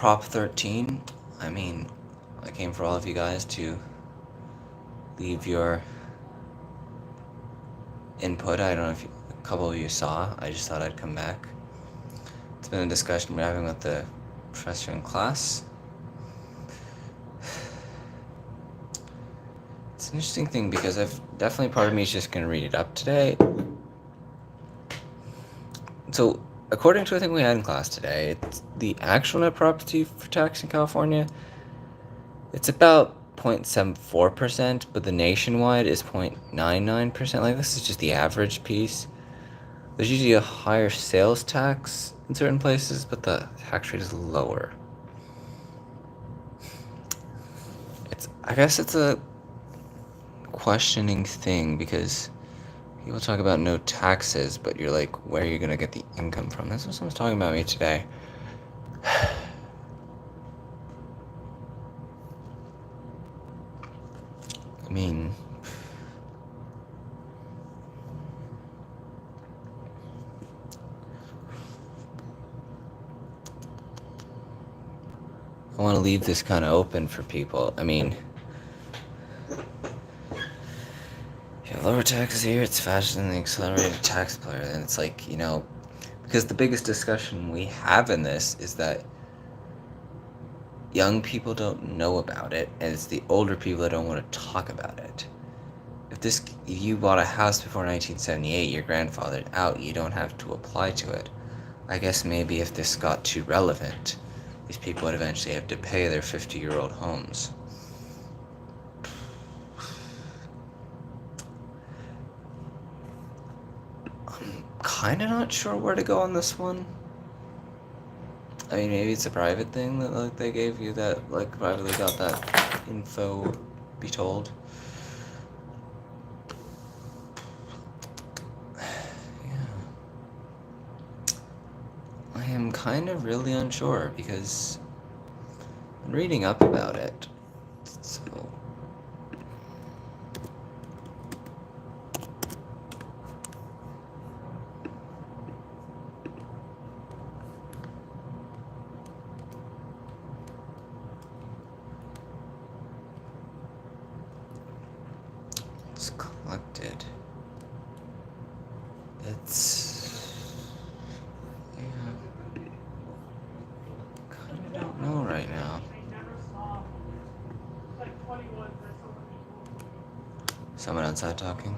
Prop 13. I mean, I came for all of you guys to leave your input. I don't know if a couple of you saw. I just thought I'd come back. It's been a discussion we're having with the professor in class. It's an interesting thing because part of me is just going to read it up today. So, according to a thing we had in class today, it's the actual net property for tax in California, it's about 0.74%, but the nationwide is 0.99%. Like, this is just the average piece. There's usually a higher sales tax in certain places, but the tax rate is lower. I guess it's a questioning thing because people talk about no taxes, but you're like, where are you going to get the income from? That's what someone's talking about me today. I mean, I want to leave this kind of open for people. I mean, you have lower taxes here, it's faster than the accelerated tax player. And it's like, because the biggest discussion we have in this is that young people don't know about it, and it's the older people that don't want to talk about it. If you bought a house before 1978, your grandfathered out, you don't have to apply to it. I guess maybe if this got too relevant, these people would eventually have to pay their 50-year-old homes. I'm kind of not sure where to go on this one. I mean, maybe it's a private thing that like they gave you that like privately got that info be told. I am kind of really unsure because I'm reading up about it. So it's collected. I don't know right now. Someone outside talking?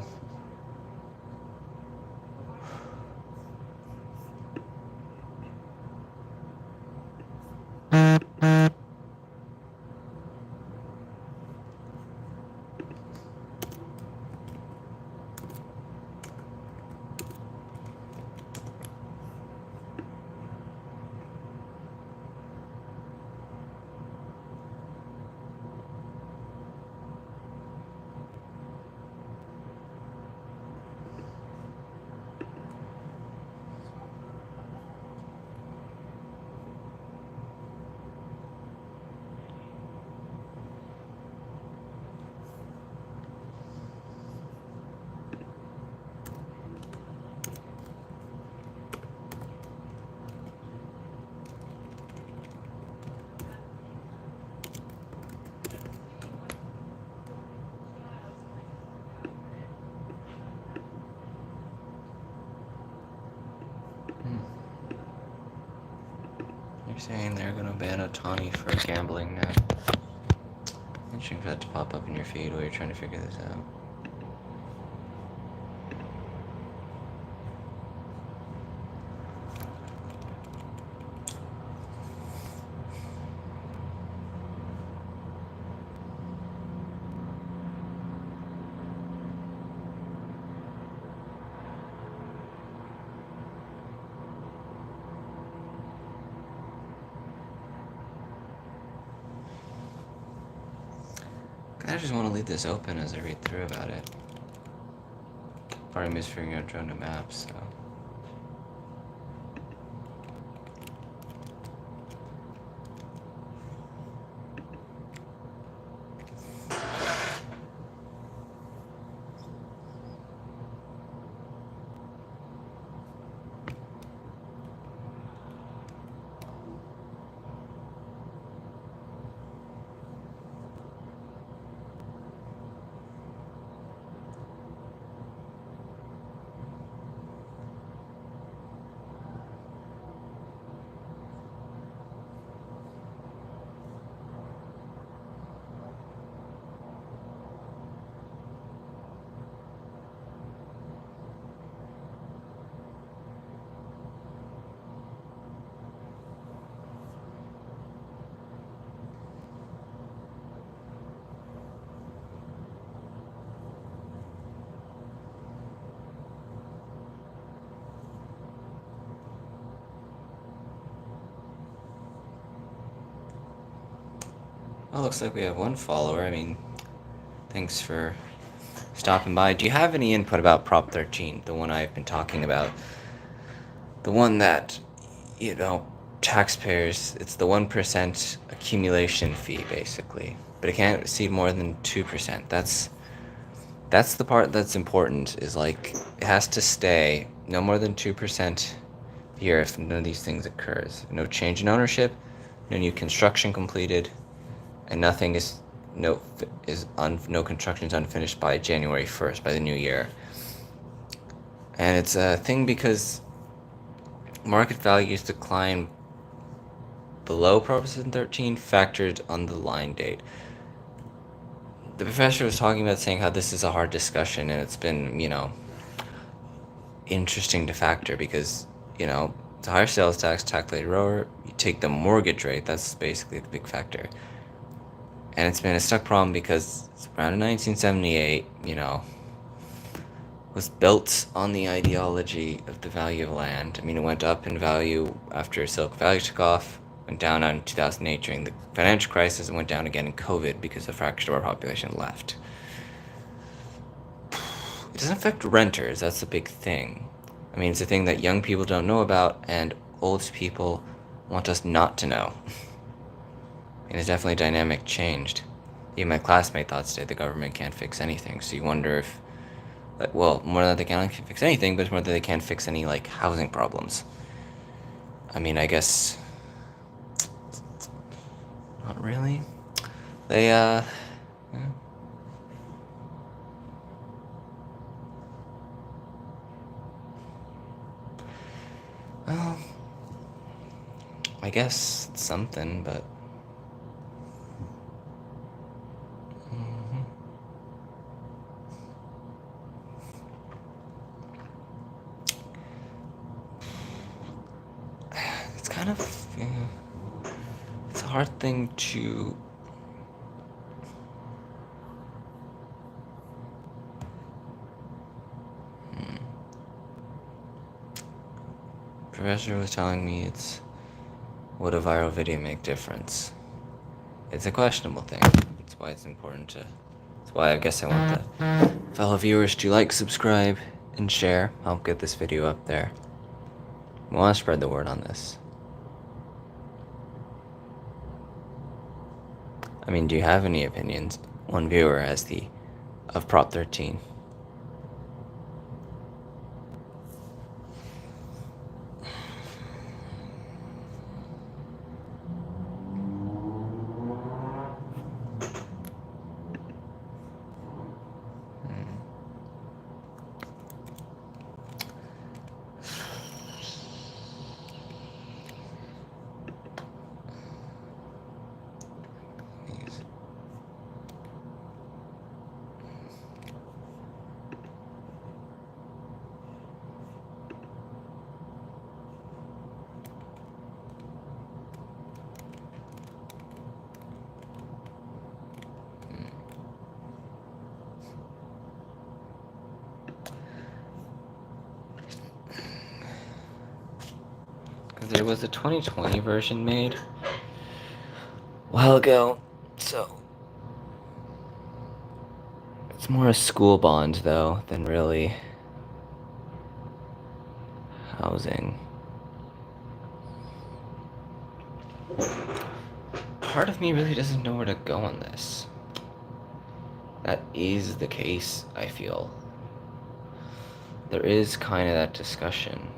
You're saying they're gonna ban Otani for gambling now? Interesting for that to pop up in your feed while you're trying to figure this out. I just want to leave this open as I read through about it. Part of me is figuring out drone to maps, so. Well, looks like we have one follower. I mean, thanks for stopping by. Do you have any input about Prop 13, the one I've been talking about? The one that, you know, taxpayers, it's the 1% accumulation fee, basically. But it can't exceed more than 2%. That's the part that's important, is like, it has to stay no more than 2% a year if none of these things occurs. No change in ownership, no new construction completed, and nothing is no construction is unfinished by January 1st, by the new year. And it's a thing because market values decline below Proposition 13 factored on the line date. The professor was talking about saying how this is a hard discussion, and it's been, interesting to factor because, the higher sales tax, tax rate lower, you take the mortgage rate, that's basically the big factor. And it's been a stuck problem because it's around in 1978, was built on the ideology of the value of land. I mean, it went up in value after Silicon Valley took off, went down in 2008 during the financial crisis, and went down again in COVID because a fraction of our population left. It doesn't affect renters, that's the big thing. I mean, it's a thing that young people don't know about, and old people want us not to know. And it's definitely dynamic changed. Even my classmate thought today the government can't fix anything, so you wonder if, well, more than they can't fix anything, but it's more that they can't fix any, housing problems. I mean, I guess, not really. They, yeah. Well, I guess it's something, but... It's kind of... it's a hard thing to... Professor was telling me it's... would a viral video make difference? It's a questionable thing. That's why it's important to... That's why I guess I want the fellow viewers to like, subscribe, and share. Help get this video up there. We want to spread the word on this. I mean, do you have any opinions? One viewer as of Prop 13. There was a 2020 version made a while ago, so it's more a school bond though than really housing. Part of me really doesn't know where to go on this. That is the case, I feel. There is kind of that discussion.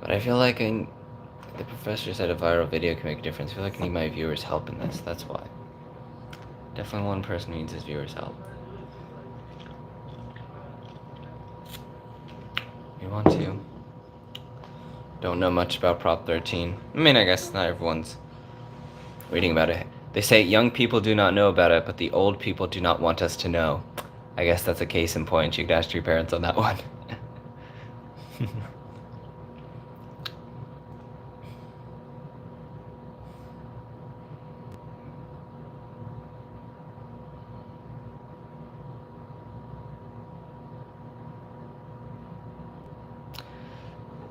But I feel like the professor said a viral video can make a difference. I feel like I need my viewers' help in this, that's why. Definitely one person needs his viewers' help. We want to. Don't know much about Prop 13. I mean, I guess not everyone's reading about it. They say young people do not know about it, but the old people do not want us to know. I guess that's a case in point. You could ask your parents on that one. I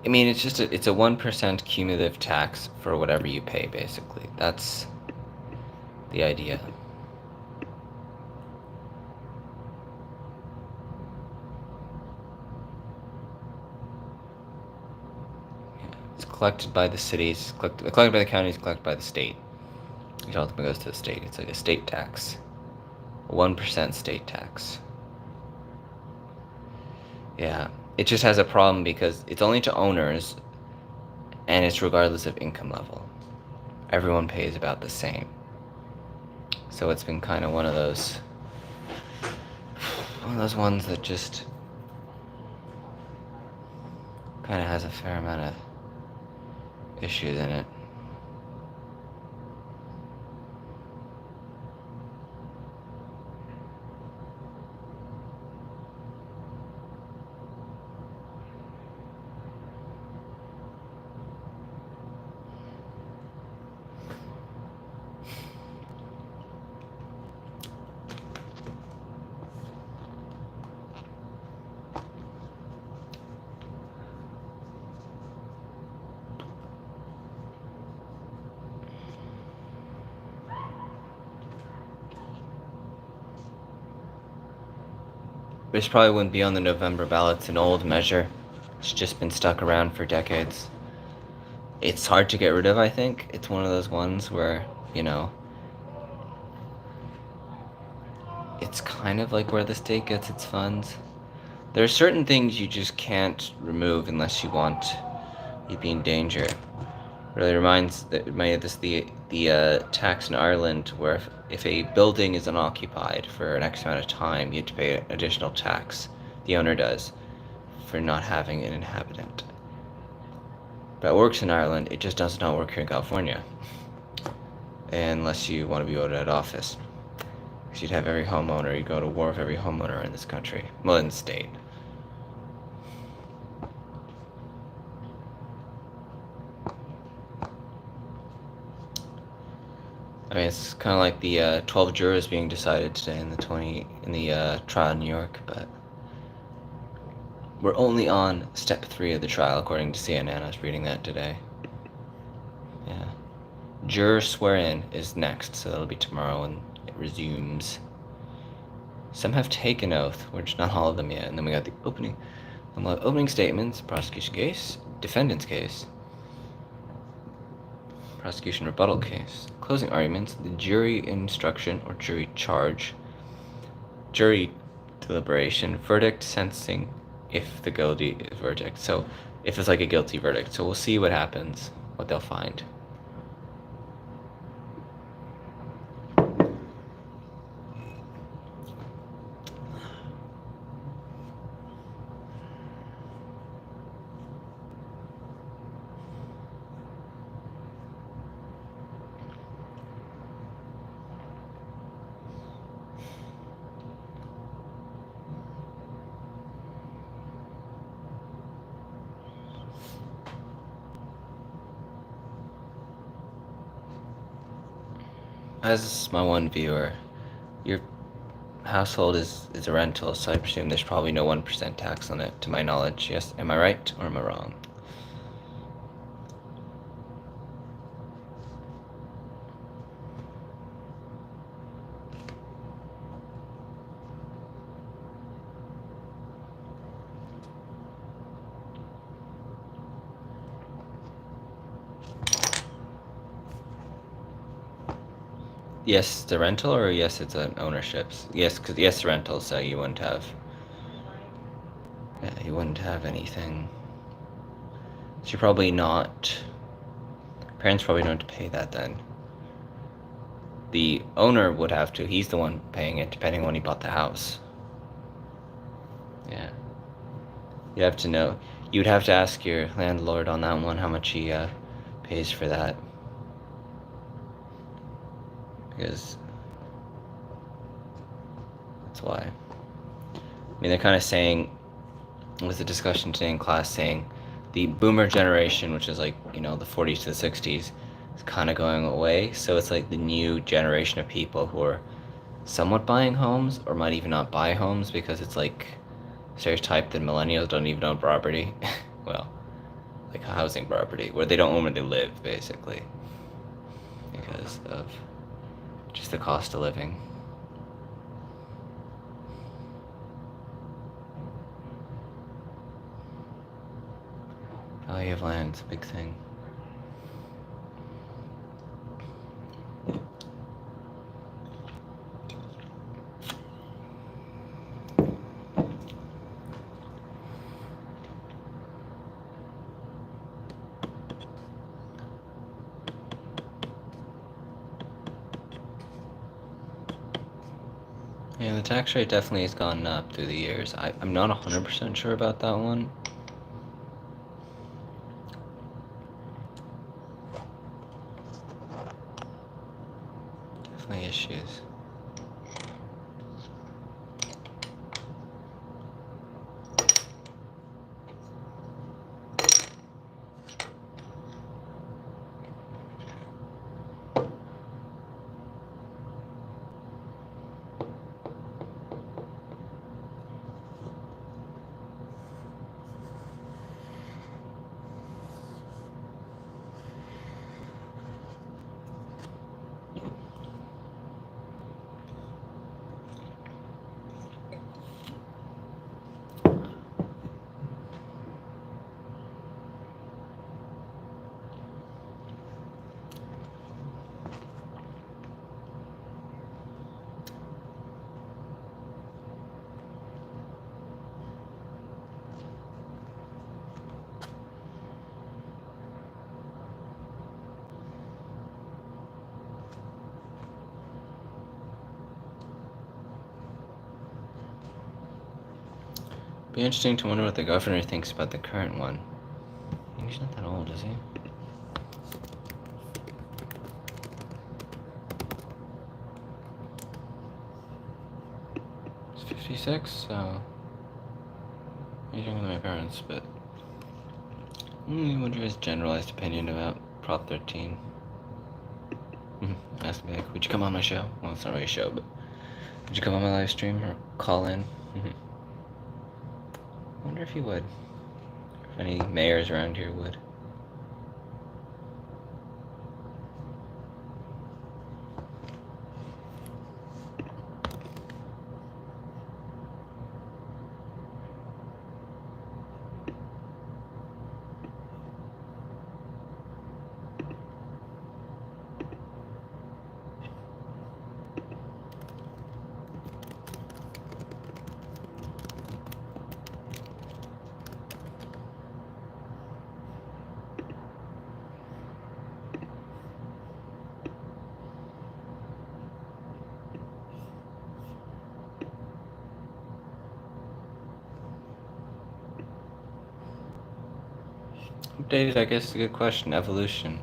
mean, it's a 1% cumulative tax for whatever you pay, basically. That's the idea. It's collected by the cities, collected by the counties, collected by the state. It ultimately goes to the state. It's like a state tax, a 1% state tax. Yeah, it just has a problem because it's only to owners, and it's regardless of income level. Everyone pays about the same. So it's been kind of one of those ones that just kind of has a fair amount of issues in it. This probably wouldn't be on the November ballot. It's an old measure. It's just been stuck around for decades. It's hard to get rid of, I think. It's one of those ones where, it's kind of like where the state gets its funds. There are certain things you just can't remove unless you want you be in danger. Really reminds me of this the tax in Ireland where if a building is unoccupied for an X amount of time, you have to pay an additional tax. The owner does for not having an inhabitant. That works in Ireland. It just does not work here in California, unless you want to be voted out of office. Because you'd have every homeowner. You go to war with every homeowner in this country, well, in the state. I mean, it's kind of like the 12 jurors being decided today in the trial in New York, but we're only on step 3 of the trial, according to CNN. I was reading that today. Yeah, juror swear-in is next, so that'll be tomorrow when it resumes. Some have taken oath, which not all of them yet, and then we got the opening statements, prosecution case, defendant's case, prosecution rebuttal case, closing arguments, the jury instruction or jury charge, jury deliberation, verdict, sentencing, if the guilty verdict. So if it's like a guilty verdict. So we'll see what happens, what they'll find. As my one viewer, your household is a rental, so I presume there's probably no 1% tax on it, to my knowledge. Yes, am I right or am I wrong? Yes, the rental, or yes, it's an ownership's. Yes, because yes, the rental, so you wouldn't have. Yeah, you wouldn't have anything. So you're probably not. Parents probably don't have to pay that then. The owner would have to. He's the one paying it, depending on when he bought the house. Yeah. You have to know. You'd have to ask your landlord on that one how much he pays for that. Because that's why. I mean, they're kind of saying was a discussion today in class saying the boomer generation, which is like, the 40s to the 60s, is kind of going away. So it's like the new generation of people who are somewhat buying homes or might even not buy homes because it's like stereotyped that millennials don't even own property. Well, like housing property, where they don't own where they live, basically, because of just the cost of living. Value of land's a big thing. Yeah, the tax rate definitely has gone up through the years. I'm not 100% sure about that one. Definitely issues. Be interesting to wonder what the governor thinks about the current one. He's not that old, is he? He's 56, so he's younger than my parents, but I wonder his generalized opinion about Prop 13. Ask me like, would you come on my show? Well, it's not really a show, but would you come on my live stream or call in? I wonder if he would. If any mayors around here would. Updated, I guess, is a good question. Evolution.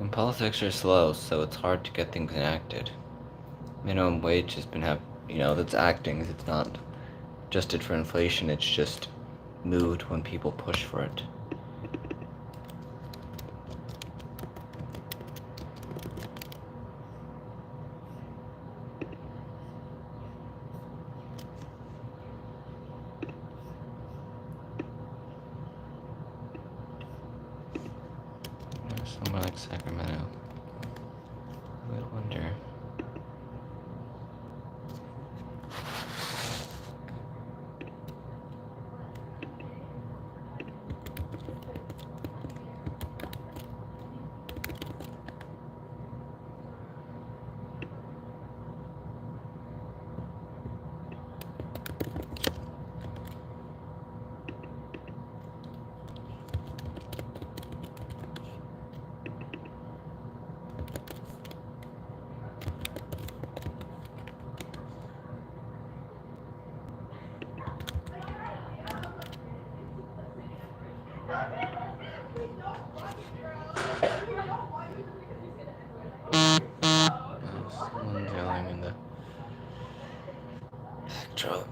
And politics are slow, so it's hard to get things enacted. Minimum wage has been that's acting. It's not adjusted for inflation. It's just moved when people push for it. Somewhere like Sacramento. I would wonder. Someone's yelling in the backdrop.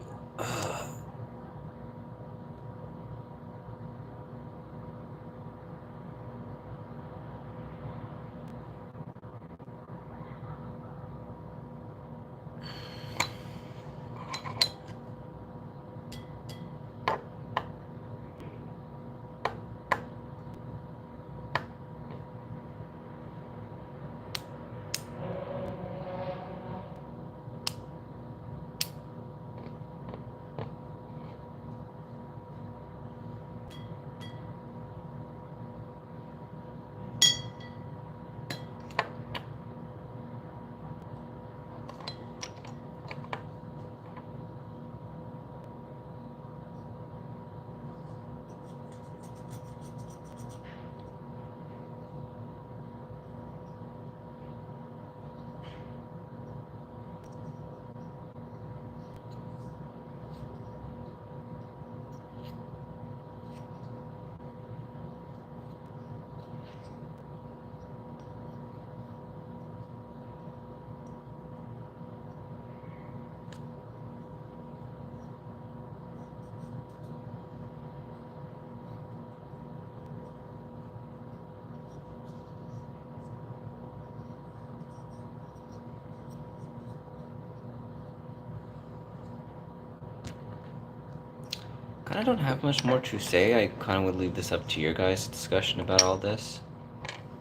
kind of don't have much more to say. I kind of would leave this up to your guys' discussion about all this.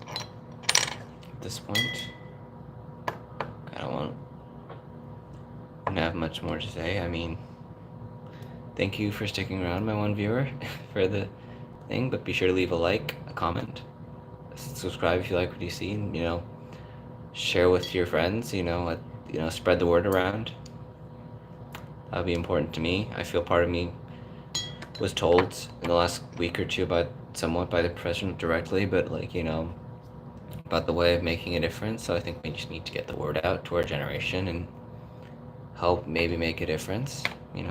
At this point, I don't have much more to say. I mean, thank you for sticking around, my one viewer, for the thing. But be sure to leave a like, a comment, subscribe if you like what you see, and share with your friends. Spread the word around. That would be important to me. I feel part of me was told in the last week or two somewhat by the president directly, but about the way of making a difference. So I think we just need to get the word out to our generation and help maybe make a difference. If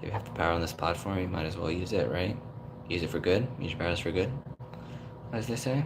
you have the power on this platform, you might as well use it, right? Use it for good. Use your powers for good, as they say.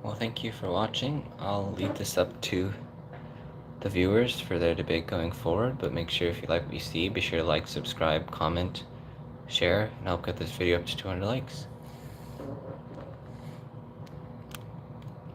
Well, thank you for watching. I'll leave this up to the viewers for their debate going forward, but make sure if you like what you see, be sure to like, subscribe, comment, share, and help get this video up to 200 likes.